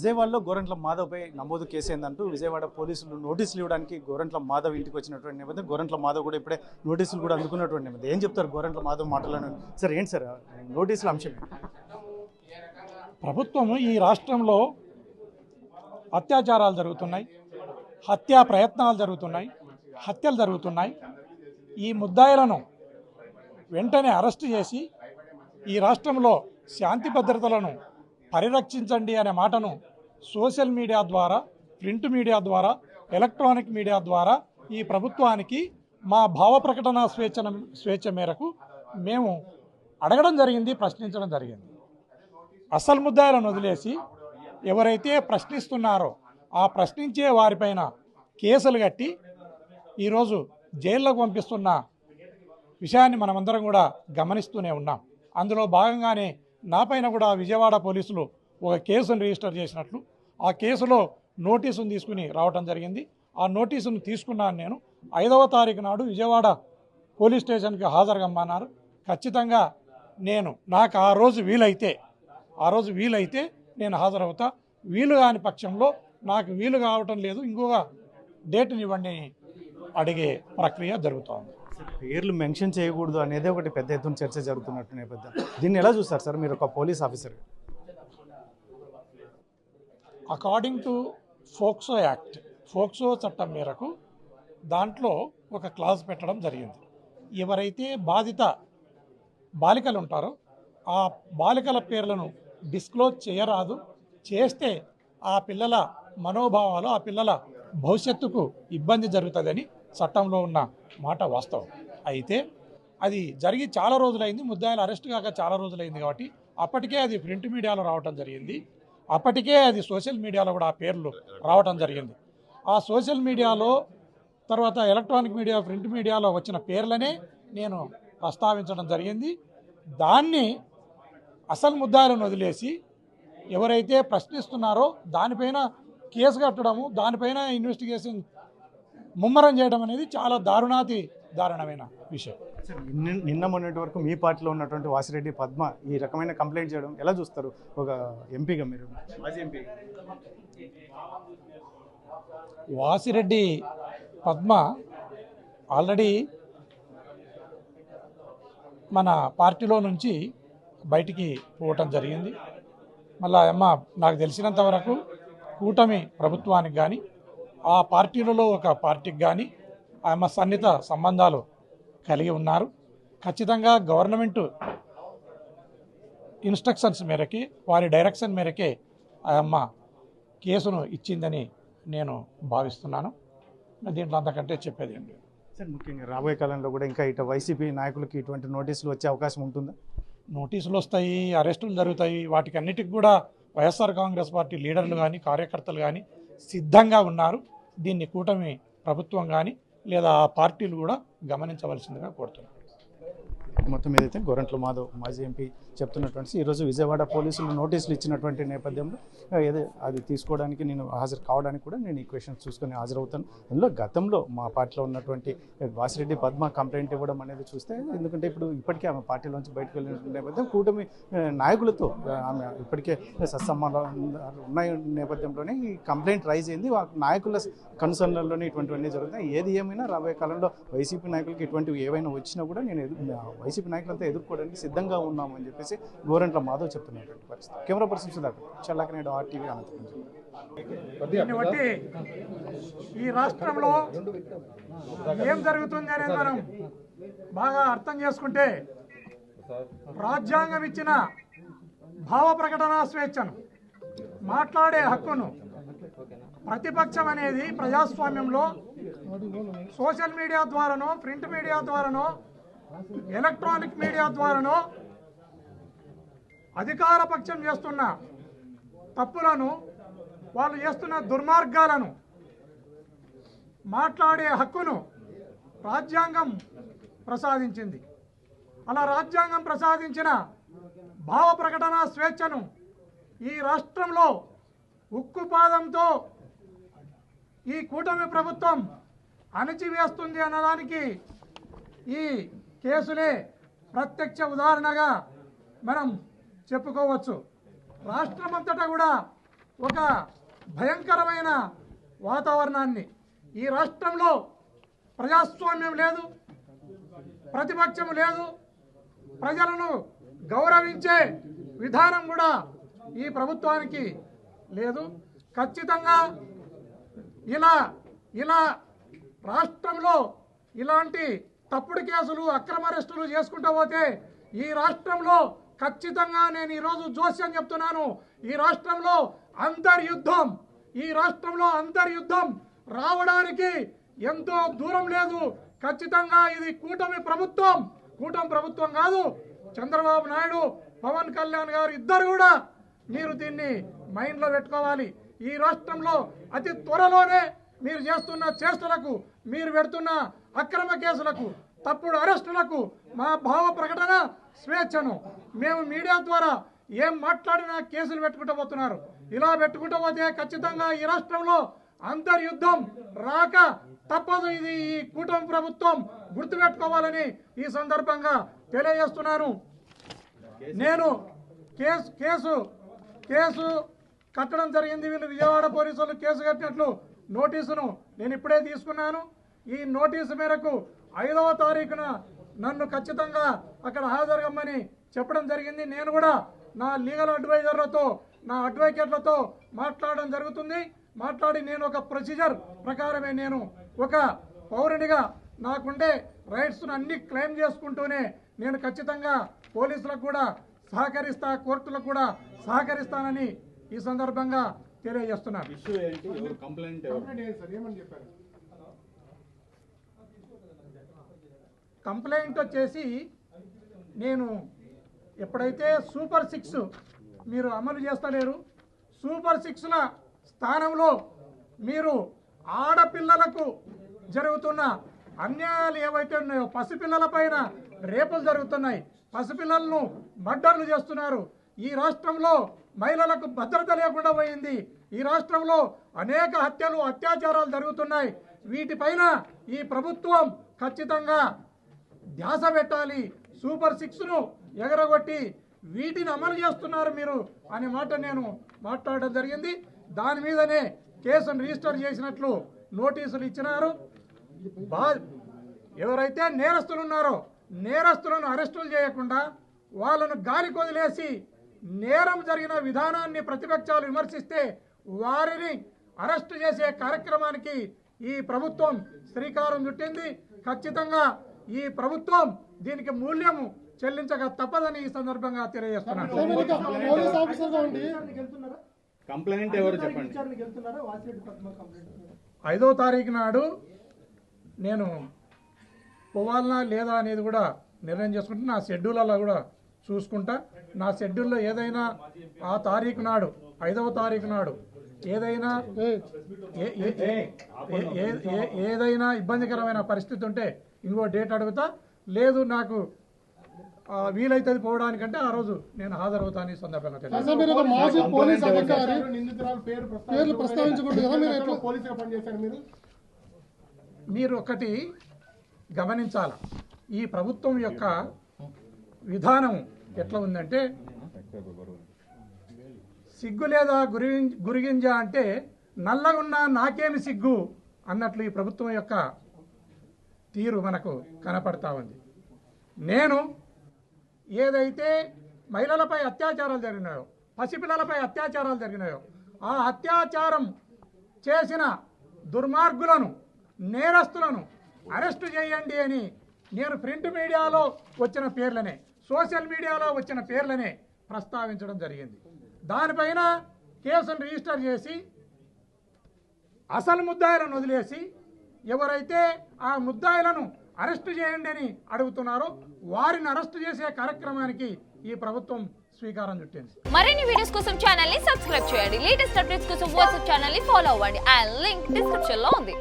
విజయవాడలో గోరంట్ల మాధవ్పై నమోదు కేసు ఏందంటూ విజయవాడ పోలీసులు నోటీసులు ఇవ్వడానికి గోరంట్ల మాధవ్ ఇంటికి వచ్చినటువంటి నేపథ్యం గోరంట్ల మాధవ్ కూడా ఇప్పుడే నోటీసులు కూడా అందుకున్నటువంటి నేపథ్యం ఏం చెప్తారు గోరంట్ల మాధవ్ మాటలను? సార్ ఏంటి సార్ నోటీసుల అంశం? ప్రభుత్వం ఈ రాష్ట్రంలో అత్యాచారాలు జరుగుతున్నాయి, హత్యా ప్రయత్నాలు జరుగుతున్నాయి, హత్యలు జరుగుతున్నాయి. ఈ ముద్దాయిలను వెంటనే అరెస్టు చేసి ఈ రాష్ట్రంలో శాంతి భద్రతలను పరిరక్షించండి అనే మాటను సోషల్ మీడియా ద్వారా, ప్రింట్ మీడియా ద్వారా, ఎలక్ట్రానిక్ మీడియా ద్వారా ఈ ప్రభుత్వానికి మా భావ ప్రకటన స్వేచ్ఛ మేరకు మేము అడగడం జరిగింది, ప్రశ్నించడం జరిగింది. అసలు ముద్దాయిలను వదిలేసి ఎవరైతే ప్రశ్నిస్తున్నారో ఆ ప్రశ్నించే వారిపైన కేసులు కట్టి ఈరోజు జైల్లోకి పంపిస్తున్న విషయాన్ని మనమందరం కూడా గమనిస్తూనే ఉన్నాం. అందులో భాగంగానే నాపైన కూడా విజయవాడ పోలీసులు ఒక కేసును రిజిస్టర్ చేసినట్లు, ఆ కేసులో నోటీసును తీసుకుని రావడం జరిగింది. ఆ నోటీసును తీసుకున్నాను నేను. 5వ తారీఖు నాడు విజయవాడ పోలీస్ స్టేషన్కి హాజరుగమ్మన్నారు. ఖచ్చితంగా నాకు ఆ రోజు వీలైతే నేను హాజరవుతా. వీలు కాని పక్షంలో నాకు వీలు కావటం లేదు, ఇంకొక డేట్ని ఇవ్వండి అడిగే ప్రక్రియ జరుగుతోంది. పేర్లు మెన్షన్ చేయకూడదు అనేది ఒకటి పెద్ద ఎత్తున చర్చ జరుగుతున్నట్టు నేపథ్యం. దీన్ని ఎలా చూస్తారు సార్ మీరు ఒక police officer? According to POCSO act, POCSO చట్టం మేరకు దాంట్లో ఒక క్లాజ్ పెట్టడం జరిగింది. ఎవరైతే బాధిత బాలికలు ఉంటారో ఆ బాలికల పేర్లను డిస్క్లోజ్ చేయరాదు, చేస్తే ఆ పిల్లల మనోభావాలు, ఆ పిల్లల భవిష్యత్తుకు ఇబ్బంది జరుగుతుందని చట్టంలో ఉన్న మాట వాస్తవం. అయితే అది జరిగి చాలా రోజులైంది, ముద్దాయిలు అరెస్ట్ కాక చాలా రోజులైంది. కాబట్టి అప్పటికే అది ప్రింట్ మీడియాలో రావటం జరిగింది, అప్పటికే అది సోషల్ మీడియాలో కూడా ఆ పేర్లు రావటం జరిగింది. ఆ సోషల్ మీడియాలో తర్వాత ఎలక్ట్రానిక్ మీడియా, ప్రింట్ మీడియాలో వచ్చిన పేర్లనే నేను ప్రస్తావించడం జరిగింది. దాన్ని అసలు ముద్దాయిలను వదిలేసి ఎవరైతే ప్రశ్నిస్తున్నారో దానిపైన కేసు కట్టడము, దానిపైన ఇన్వెస్టిగేషన్ ముమ్మరం చేయడం అనేది చాలా దారుణమైన విషయం. నిన్న మొన్నటి వరకు మీ పార్టీలో ఉన్నటువంటి వాసిరెడ్డి పద్మ ఈ రకమైన కంప్లైంట్ చేయడం ఎలా చూస్తారు ఒక ఎంపీగా? మీరు మాజీ ఎంపీ. వాసిరెడ్డి పద్మ ఆల్రెడీ మన పార్టీలో నుంచి బయటికి పోవటం జరిగింది. మళ్ళా నాకు తెలిసినంత వరకు కూటమి ప్రభుత్వానికి కానీ ఆ పార్టీలలో ఒక పార్టీకి కానీ ఆమె సన్నిహిత సంబంధాలు కలిగి ఉన్నారు. ఖచ్చితంగా గవర్నమెంట్ ఇన్స్ట్రక్షన్స్ మేరకి, వారి డైరెక్షన్ మేరకే ఆమె కేసును ఇచ్చిందని నేను భావిస్తున్నాను. దీంట్లో అంతకంటే చెప్పేది ఏం లేదు సార్. ముఖ్యంగా రాబోయే కాలంలో కూడా ఇంకా ఇటు వైసీపీ నాయకులకి ఇటువంటి నోటీసులు వచ్చే అవకాశం ఉంటుందా? నోటీసులు వస్తాయి, అరెస్టులు జరుగుతాయి. వాటికి అన్నిటికి కూడా వైఎస్ఆర్ కాంగ్రెస్ పార్టీ లీడర్లు కానీ, కార్యకర్తలు కానీ సిద్ధంగా ఉన్నారు. దీన్ని కూటమి ప్రభుత్వం కానీ లేదా ఆ పార్టీలు కూడా గమనించవలసిందిగా కోరుతున్నారు. మొత్తం ఏదైతే గోరంట్ల మాధవ్ మాజీ ఎంపీ చెప్తున్నటువంటి ఈరోజు విజయవాడ పోలీసులు నోటీసులు ఇచ్చినటువంటి నేపథ్యంలో అది తీసుకోవడానికి నేను హాజరు కావడానికి కూడా నేను ఈ క్వశ్చన్స్ చూసుకొని హాజరవుతాను. అందులో గతంలో మా పార్టీలో ఉన్నటువంటి వాసిరెడ్డి పద్మ కంప్లైంట్ ఇవ్వడం అనేది చూస్తే, ఎందుకంటే ఇప్పటికే ఆమె పార్టీలోంచి బయటకు వెళ్ళిన నేపథ్యం కూటమి నాయకులతో ఆమె ఇప్పటికే సత్సంబంధాలు ఉన్న నేపథ్యంలోనే ఈ కంప్లైంట్ రైజ్ అయింది. నాయకుల కన్సర్న్లలోనే ఇటువంటివన్నీ జరుగుతాయి. ఏది ఏమైనా రాబోయే కాలంలో వైసీపీ నాయకులకి ఇటువంటివి ఏవైనా వచ్చినా కూడా నేను వైసీపీ నాయకులంతా ఎదుర్కోవడానికి సిద్ధంగా ఉన్నామని చెప్పేసి గోరంట్ల మాధవ్ చెప్తున్నటువంటి పరిస్థితి. కెమెరా పర్సన్ సుధాకర్, చల్లకనేడు RTV అనంతపురం. ఈ రాష్ట్రంలో ఏం జరుగుతుంది అనేది మనం బాగా అర్థం చేసుకుంటే, రాజ్యాంగం ఇచ్చిన భావ ప్రకటన స్వేచ్ఛను, మాట్లాడే హక్కును, ప్రతిపక్షం అనేది ప్రజాస్వామ్యంలో సోషల్ మీడియా ద్వారానో, ప్రింట్ మీడియా ద్వారానో, ఎలక్ట్రానిక్ మీడియా ద్వారానో అధికార పక్షం చేస్తున్న తప్పులను, వాళ్ళు చేస్తున్న దుర్మార్గాలను మాట్లాడే హక్కును రాజ్యాంగం ప్రసాదించింది. అలా రాజ్యాంగం ప్రసాదించిన భావ ప్రకటన స్వేచ్ఛను ఈ రాష్ట్రంలో ఉక్కుపాదంతో ఈ కూటమి ప్రభుత్వం అణచివేస్తుంది అన్నదానికి ఈ కేసులే ప్రత్యక్ష ఉదాహరణగా మనం చెప్పుకోవచ్చు. రాష్ట్రమంతటా కూడా ఒక భయంకరమైన వాతావరణాన్ని, ఈ రాష్ట్రంలో ప్రజాస్వామ్యం లేదు, ప్రతిపక్షం లేదు, ప్రజలను గౌరవించే విధానం కూడా ఈ ప్రభుత్వానికి లేదు. ఖచ్చితంగా ఇలా రాష్ట్రంలో ఇలాంటి తప్పుడు కేసులు, అక్రమ అరెస్టులు చేసుకుంటూ పోతే ఈ రాష్ట్రంలో ఖచ్చితంగా నేను ఈరోజు జోస్యం చెప్తున్నాను, ఈ రాష్ట్రంలో అంతర్యుద్ధం రావడానికి ఎంతో దూరం లేదు. ఖచ్చితంగా ఇది కూటమి ప్రభుత్వం కాదు. చంద్రబాబు నాయుడు, పవన్ కళ్యాణ్ గారు ఇద్దరు కూడా మీరు దీన్ని మైండ్లో పెట్టుకోవాలి. ఈ రాష్ట్రంలో అతి త్వరలోనే మీరు చేస్తున్న చేష్టలకు, మీరు పెడుతున్న అక్రమ కేసులకు, తప్పుడు అరెస్టులకు మా భావ ప్రకటన స్వేచ్ఛను మేము మీడియా ద్వారా ఏం మాట్లాడినా కేసులు పెట్టుకుంటూ పోతున్నారు. ఇలా పెట్టుకుంటూ పోతే ఖచ్చితంగా ఈ రాష్ట్రంలో అంతర్యుద్ధం రాక తప్పదు. ఇది ఈ కూటమి ప్రభుత్వం గుర్తుపెట్టుకోవాలని ఈ సందర్భంగా తెలియజేస్తున్నాను. నేను కేసు కట్టడం జరిగింది. వీళ్ళు విజయవాడ పోలీసులు కేసు కట్టినట్లు నోటీసును నేను ఇప్పుడే తీసుకున్నాను. ఈ నోటీసు మేరకు 5వ తారీఖున నన్ను ఖచ్చితంగా అక్కడ హాజరుగమ్మని చెప్పడం జరిగింది. నేను కూడా నా లీగల్ అడ్వైజర్లతో, నా అడ్వకేట్లతో మాట్లాడడం జరుగుతుంది. మాట్లాడి నేను ఒక ప్రొసీజర్ ప్రకారమే, నేను ఒక పౌరునిగా నాకుండే రైట్స్ను అన్ని క్లెయిమ్ చేసుకుంటూనే నేను ఖచ్చితంగా పోలీసులకు కూడా సహకరిస్తా, కోర్టులకు కూడా సహకరిస్తానని ఈ సందర్భంగా తెలియజేస్తున్నాను. కంప్లైంట్ వచ్చేసి, నేను ఎప్పుడైతే సూపర్ 6 మీరు అమలు చేస్తలేరు, సూపర్ 6ల స్థానంలో మీరు ఆడపిల్లలకు జరుగుతున్న అన్యాయాలు ఏవైతే ఉన్నాయో, పసిపిల్లల పైన రేపులు జరుగుతున్నాయి, పసిపిల్లలను మర్డర్లు చేస్తున్నారు, ఈ రాష్ట్రంలో మహిళలకు భద్రత లేకుండా పోయింది, ఈ రాష్ట్రంలో అనేక హత్యలు, అత్యాచారాలు జరుగుతున్నాయి. వీటిపైన ఈ ప్రభుత్వం ఖచ్చితంగా ధ్యాస పెట్టాలి. సూపర్ 6ను ఎగరగొట్టి వీటిని అమలు చేస్తున్నారు మీరు అనే మాట నేను మాట్లాడడం జరిగింది. దాని మీదనే కేసును రిజిస్టర్ చేసినట్లు నోటీసులు ఇచ్చినారు. ఎవరైతే నేరస్తులు ఉన్నారో నేరస్తులను అరెస్టులు చేయకుండా వాళ్ళను గాలికి వదిలేసి నేరం జరిగిన విధానాన్ని ప్రతిపక్షాలు విమర్శిస్తే వారిని అరెస్టు చేసే కార్యక్రమానికి ఈ ప్రభుత్వం శ్రీకారం చుట్టింది. ఖచ్చితంగా ఈ ప్రభుత్వం దీనికి మూల్యము చెల్లించక తప్పదని ఈ సందర్భంగా తెలియజేస్తున్నాను. 5వ తారీఖు నాడు నేను పోవాలనా లేదా అనేది కూడా నిర్ణయం చేసుకుంటా. నా షెడ్యూల్లో కూడా చూసుకుంటా. నా షెడ్యూల్లో ఏదైనా ఆ తారీఖు నాడు, 5వ తారీఖు నాడు ఏదైనా ఇబ్బందికరమైన పరిస్థితి ఉంటే ఇంకో డేట్ అడుగుతా. లేదు నాకు వీలైతుంది పోవడానికంటే ఆ రోజు నేను హాజరవుతాను. ఈ సందర్భంగా మీరు ఒకటి గమనించాల, ఈ ప్రభుత్వం యొక్క విధానం ఎట్లా ఉందంటే, సిగ్గు లేదా గురిగింజ అంటే నల్లగున్నా నాకేమి సిగ్గు అన్నట్లు ఈ ప్రభుత్వం యొక్క తీరు మనకు కనపడతా ఉంది. నేను ఏదైతే మహిళలపై అత్యాచారాలు జరిగినాయో, పసిపిల్లలపై అత్యాచారాలు జరిగినాయో, ఆ అత్యాచారం చేసిన దుర్మార్గులను, నేరస్తులను అరెస్టు చేయండి అని నేను ప్రింట్ మీడియాలో వచ్చిన పేర్లనే, సోషల్ మీడియాలో వచ్చిన పేర్లనే ప్రస్తావించడం జరిగింది. దానిపైన కేసును రిజిస్టర్ చేసి అసలు ముద్దాయిలను వదిలేసి ఎవరైతే ఆ ముద్దాయిలను అరెస్టు చేయండి అని అడుగుతున్నారో వారిని అరెస్టు చేసే కార్యక్రమానికి ఈ ప్రభుత్వం శ్రీకారం చుట్టింది. మరిన్ని వీడియోస్ కోసం ఛానల్ ని సబ్స్క్రైబ్ చేయండి. లేటెస్ట్ అప్డేట్స్ కోసం వాట్సాప్ ఛానల్ ని ఫాలో అవ్వండి. ఆ లింక్ డిస్క్రిప్షన్ లో ఉంది.